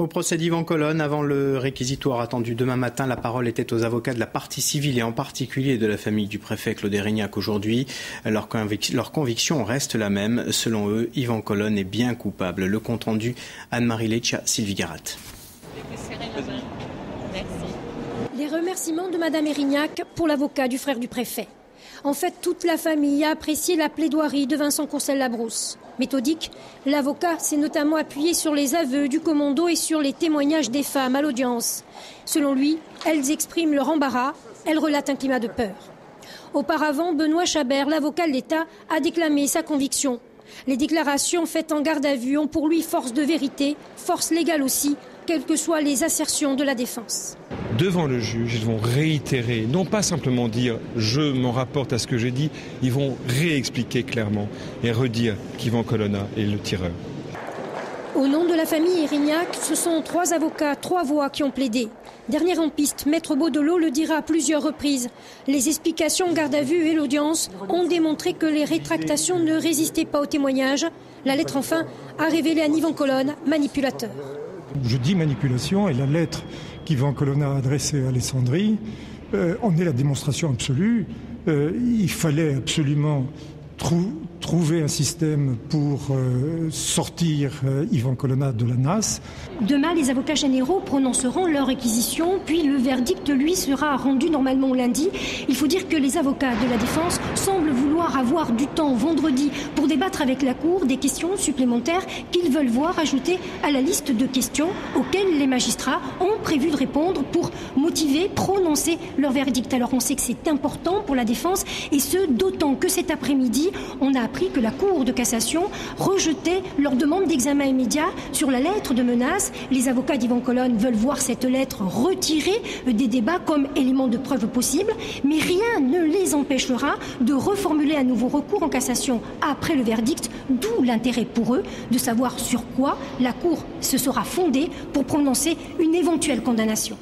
Au procès d'Yvan Colonne, avant le réquisitoire attendu demain matin, la parole était aux avocats de la partie civile et en particulier de la famille du préfet Claude Érignac aujourd'hui. Leur conviction reste la même. Selon eux, Yvan Colonne est bien coupable. Le compte rendu, Anne-Marie Leccia, Sylvie Garat. Les remerciements de Madame Érignac pour l'avocat du frère du préfet. En fait, toute la famille a apprécié la plaidoirie de Vincent Courcelles-Labrousse. Méthodique, l'avocat s'est notamment appuyé sur les aveux du commando et sur les témoignages des femmes à l'audience. Selon lui, elles expriment leur embarras, elles relatent un climat de peur. Auparavant, Benoît Chabert, l'avocat de l'État, a déclamé sa conviction. Les déclarations faites en garde à vue ont pour lui force de vérité, force légale aussi, quelles que soient les assertions de la défense. Devant le juge, ils vont réitérer, non pas simplement dire « je m'en rapporte à ce que j'ai dit », ils vont réexpliquer clairement et redire qu'Yvan Colonne est le tireur. Au nom de la famille Érignac, ce sont 3 avocats, 3 voix qui ont plaidé. Dernier en piste, Maître Baudelot le dira à plusieurs reprises. Les explications en garde à vue et l'audience ont démontré que les rétractations ne résistaient pas aux témoignages. La lettre enfin a révélé un Yvan Colonne manipulateur. Je dis manipulation et la lettre qu'Yvan Colonne a adressée à Alessandrie en est la démonstration absolue. Il fallait absolument trouver un système pour sortir Yvan Colonne de la nasse. Demain, les avocats généraux prononceront leur réquisition, puis le verdict, lui, sera rendu normalement lundi. Il faut dire que les avocats de la défense semblent vouloir avoir du temps vendredi pour débattre avec la Cour des questions supplémentaires qu'ils veulent voir ajoutées à la liste de questions auxquelles les magistrats ont prévu de répondre pour motiver, prononcer leur verdict. Alors on sait que c'est important pour la défense, et ce, d'autant que cet après-midi, on a appris que la Cour de cassation rejetait leur demande d'examen immédiat sur la lettre de menace. Les avocats d'Yvan Colonne veulent voir cette lettre retirée des débats comme élément de preuve possible, mais rien ne les empêchera de reformuler un nouveau recours en cassation après le verdict, d'où l'intérêt pour eux de savoir sur quoi la Cour se sera fondée pour prononcer une éventuelle condamnation.